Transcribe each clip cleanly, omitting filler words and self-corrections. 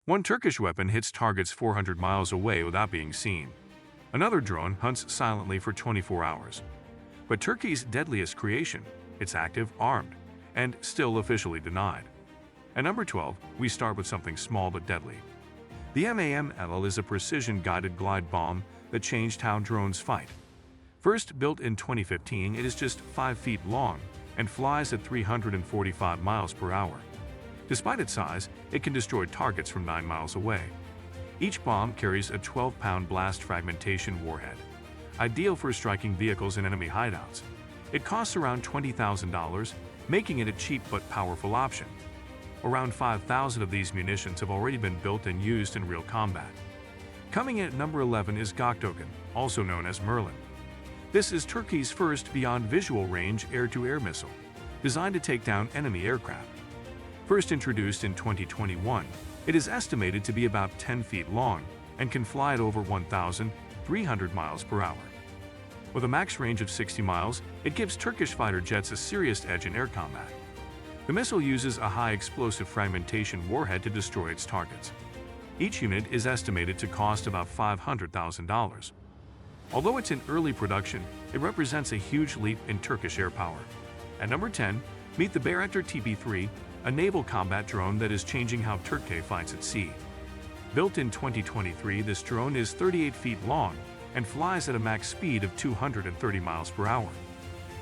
One Turkish weapon hits targets 400 miles away without being seen. Another drone hunts silently for 24 hours. But Turkey's deadliest creation, it's active, armed, and still officially denied. At number 12, we start with something small but deadly. The MAML is a precision-guided glide bomb that changed how drones fight. First built in 2015, it is just 5 feet long and flies at 345 miles per hour. Despite its size, it can destroy targets from 9 miles away. Each bomb carries a 12-pound blast fragmentation warhead, ideal for striking vehicles in enemy hideouts. It costs around $20,000, making it a cheap but powerful option. Around 5,000 of these munitions have already been built and used in real combat. Coming in at number 11 is Göktuğ, also known as Merlin. This is Turkey's first beyond visual range air-to-air missile, designed to take down enemy aircraft. First introduced in 2021, it is estimated to be about 10 feet long and can fly at over 1,300 miles per hour. With a max range of 60 miles, it gives Turkish fighter jets a serious edge in air combat. The missile uses a high explosive fragmentation warhead to destroy its targets. Each unit is estimated to cost about $500,000. Although it's in early production, it represents a huge leap in Turkish air power. At number 10, meet the Bayraktar TB3, a naval combat drone that is changing how Turkey fights at sea. Built in 2023, this drone is 38 feet long and flies at a max speed of 230 miles per hour.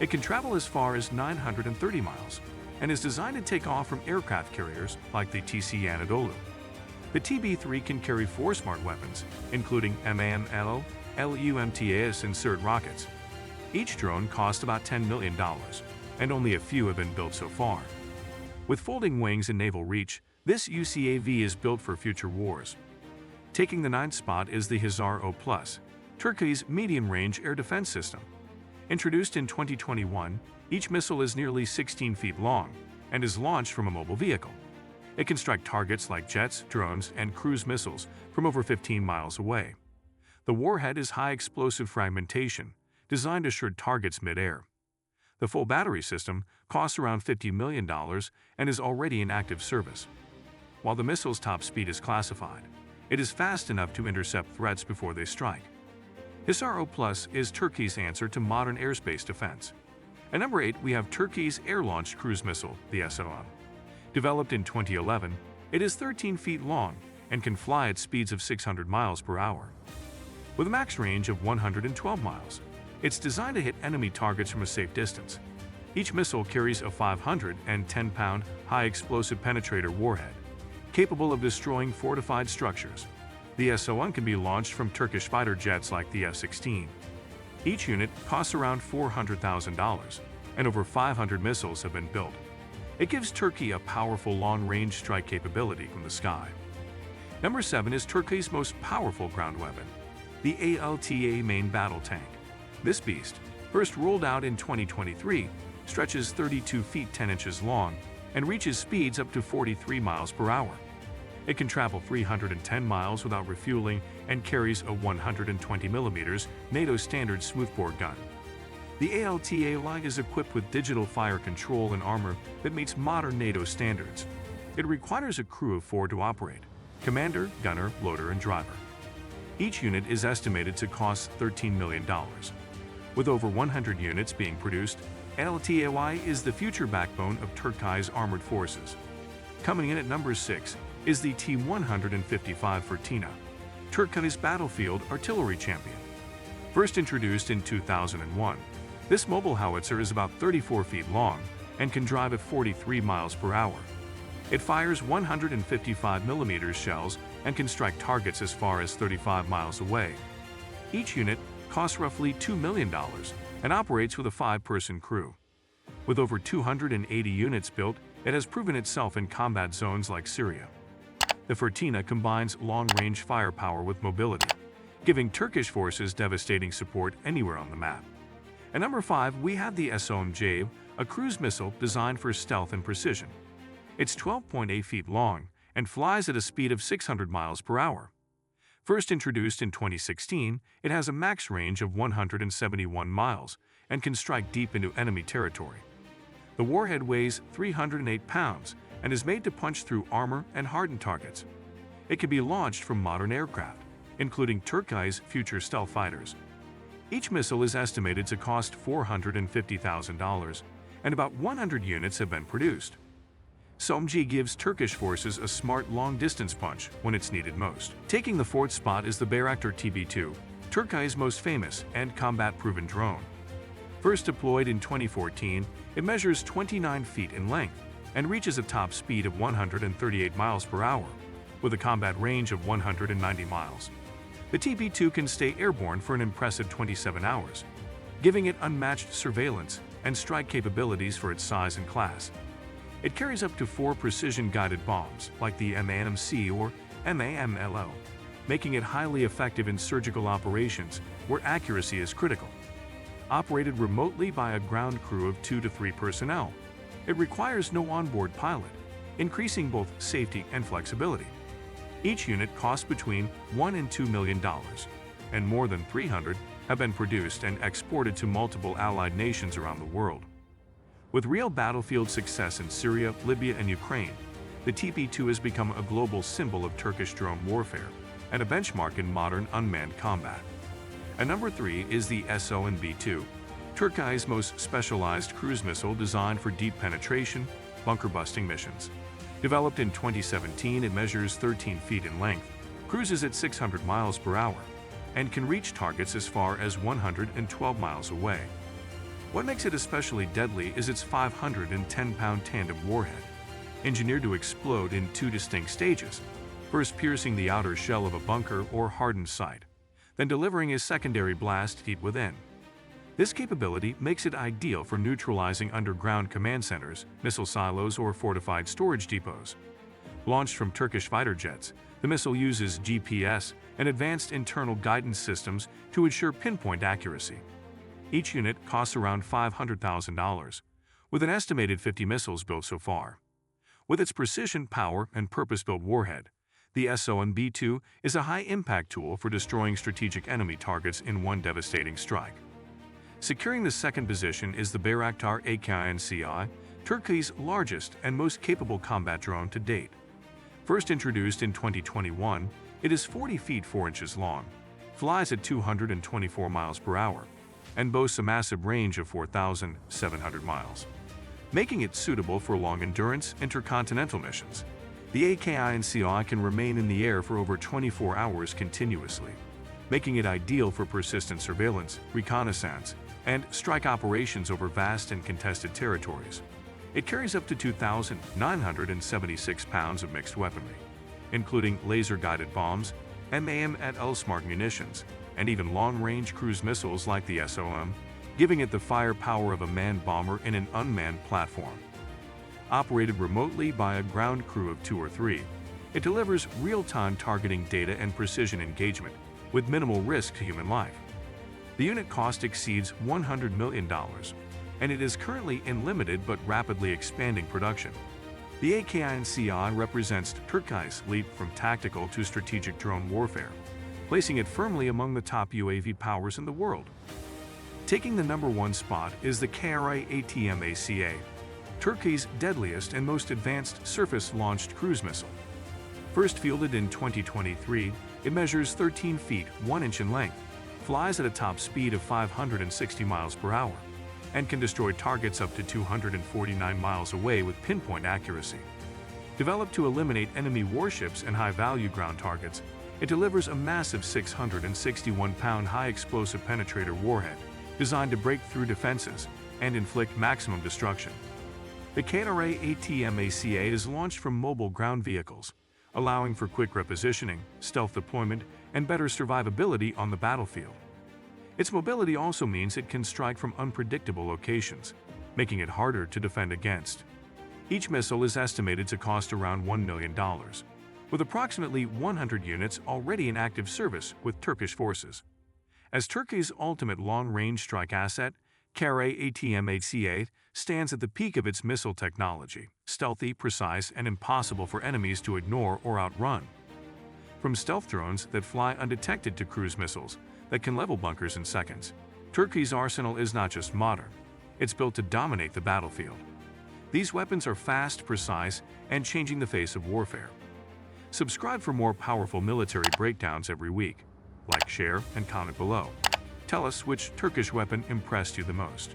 It can travel as far as 930 miles and is designed to take off from aircraft carriers like the TC Anadolu. The TB3 can carry 4 smart weapons, including MAML, LUMTAS, and SIRT rockets. Each drone costs about $10 million, and only a few have been built so far. With folding wings and naval reach, this UCAV is built for future wars. Taking the 9th spot is the Hisar-O+, Turkey's medium-range air defense system. Introduced in 2021, each missile is nearly 16 feet long and is launched from a mobile vehicle. It can strike targets like jets, drones, and cruise missiles from over 15 miles away. The warhead is high explosive fragmentation, designed to shred targets mid-air. The full battery system costs around $50 million and is already in active service. While the missile's top speed is classified, it is fast enough to intercept threats before they strike. Hisar-O+ is Turkey's answer to modern airspace defense. At number 8, we have Turkey's air-launched cruise missile, the SOM. Developed in 2011, it is 13 feet long and can fly at speeds of 600 miles per hour. With a max range of 112 miles, it's designed to hit enemy targets from a safe distance. Each missile carries a 510-pound high-explosive penetrator warhead, capable of destroying fortified structures. The SOM can be launched from Turkish fighter jets like the F-16. Each unit costs around $400,000, and over 500 missiles have been built. It gives Turkey a powerful long-range strike capability from the sky. Number 7 is Turkey's most powerful ground weapon, the ALTA main battle tank. This beast, first rolled out in 2023, stretches 32 feet 10 inches long and reaches speeds up to 43 miles per hour. It can travel 310 miles without refueling and carries a 120mm NATO standard smoothbore gun. The ALTA line is equipped with digital fire control and armor that meets modern NATO standards. It requires a crew of 4 to operate: commander, gunner, loader, and driver. Each unit is estimated to cost $13 million. With over 100 units being produced, ALTA is the future backbone of Turkey's armored forces. Coming in at number 6 is the T-155 Fırtına, Turkey's battlefield artillery champion. First introduced in 2001, this mobile howitzer is about 34 feet long and can drive at 43 miles per hour. It fires 155mm shells and can strike targets as far as 35 miles away. Each unit costs roughly $2 million and operates with a 5-person crew. With over 280 units built, it has proven itself in combat zones like Syria. The Fırtına combines long-range firepower with mobility, giving Turkish forces devastating support anywhere on the map. At number 5, we have the SOM-J, a cruise missile designed for stealth and precision. It's 12.8 feet long and flies at a speed of 600 miles per hour. First introduced in 2016, it has a max range of 171 miles and can strike deep into enemy territory. The warhead weighs 308 pounds and is made to punch through armor and harden targets. It can be launched from modern aircraft, including Turkey's future stealth fighters. Each missile is estimated to cost $450,000, and about 100 units have been produced. SOMG gives Turkish forces a smart long-distance punch when it's needed most. Taking the fourth spot is the Bayraktar TB2, Turkey's most famous and combat-proven drone. First deployed in 2014, it measures 29 feet in length and reaches a top speed of 138 miles per hour, with a combat range of 190 miles. The TB2 can stay airborne for an impressive 27 hours, giving it unmatched surveillance and strike capabilities for its size and class. It carries up to 4 precision-guided bombs, like the MAMC or MAMLO, making it highly effective in surgical operations where accuracy is critical. Operated remotely by a ground crew of 2 to 3 personnel, it requires no onboard pilot, increasing both safety and flexibility. Each unit costs between $1 and $2 million, and more than 300 have been produced and exported to multiple allied nations around the world. With real battlefield success in Syria, Libya, and Ukraine, the TB2 has become a global symbol of Turkish drone warfare and a benchmark in modern unmanned combat. And number 3 is the SONB-2, Turkey's most specialized cruise missile designed for deep penetration, bunker-busting missions. Developed in 2017, it measures 13 feet in length, cruises at 600 miles per hour, and can reach targets as far as 112 miles away. What makes it especially deadly is its 510-pound tandem warhead, engineered to explode in 2 distinct stages, first piercing the outer shell of a bunker or hardened site, then delivering a secondary blast deep within. This capability makes it ideal for neutralizing underground command centers, missile silos, or fortified storage depots. Launched from Turkish fighter jets, the missile uses GPS and advanced internal guidance systems to ensure pinpoint accuracy. Each unit costs around $500,000, with an estimated 50 missiles built so far. With its precision, power, and purpose-built warhead, the SONB-2 is a high-impact tool for destroying strategic enemy targets in one devastating strike. Securing the second position is the Bayraktar AKINCI, Turkey's largest and most capable combat drone to date. First introduced in 2021, it is 40 feet 4 inches long, flies at 224 miles per hour, and boasts a massive range of 4,700 miles, making it suitable for long-endurance intercontinental missions. The AKINCI can remain in the air for over 24 hours continuously, making it ideal for persistent surveillance, reconnaissance, and strike operations over vast and contested territories. It carries up to 2,976 pounds of mixed weaponry, including laser-guided bombs, MAM and L-smart munitions, and even long-range cruise missiles like the SOM, giving it the firepower of a manned bomber in an unmanned platform. Operated remotely by a ground crew of 2 or 3, it delivers real-time targeting data and precision engagement with minimal risk to human life. The unit cost exceeds $100 million, and it is currently in limited but rapidly expanding production. The AKINCI represents Turkey's leap from tactical to strategic drone warfare, placing it firmly among the top UAV powers in the world. Taking the number 1 spot is the KRA-ATM-ACA, Turkey's deadliest and most advanced surface-launched cruise missile. First fielded in 2023, it measures 13 feet 1 inch in length, flies at a top speed of 560 miles per hour, and can destroy targets up to 249 miles away with pinpoint accuracy. Developed to eliminate enemy warships and high-value ground targets, it delivers a massive 661-pound high-explosive penetrator warhead designed to break through defenses and inflict maximum destruction. The KRA-ATM-ACA is launched from mobile ground vehicles, allowing for quick repositioning, stealth deployment, and better survivability on the battlefield. Its mobility also means it can strike from unpredictable locations, making it harder to defend against. Each missile is estimated to cost around $1 million, with approximately 100 units already in active service with Turkish forces. As Turkey's ultimate long-range strike asset, KRA-ATM-ACA stands at the peak of its missile technology, stealthy, precise, and impossible for enemies to ignore or outrun. From stealth drones that fly undetected to cruise missiles that can level bunkers in seconds, Turkey's arsenal is not just modern, it's built to dominate the battlefield. These weapons are fast, precise, and changing the face of warfare. Subscribe for more powerful military breakdowns every week. Like, share, and comment below. Tell us which Turkish weapon impressed you the most.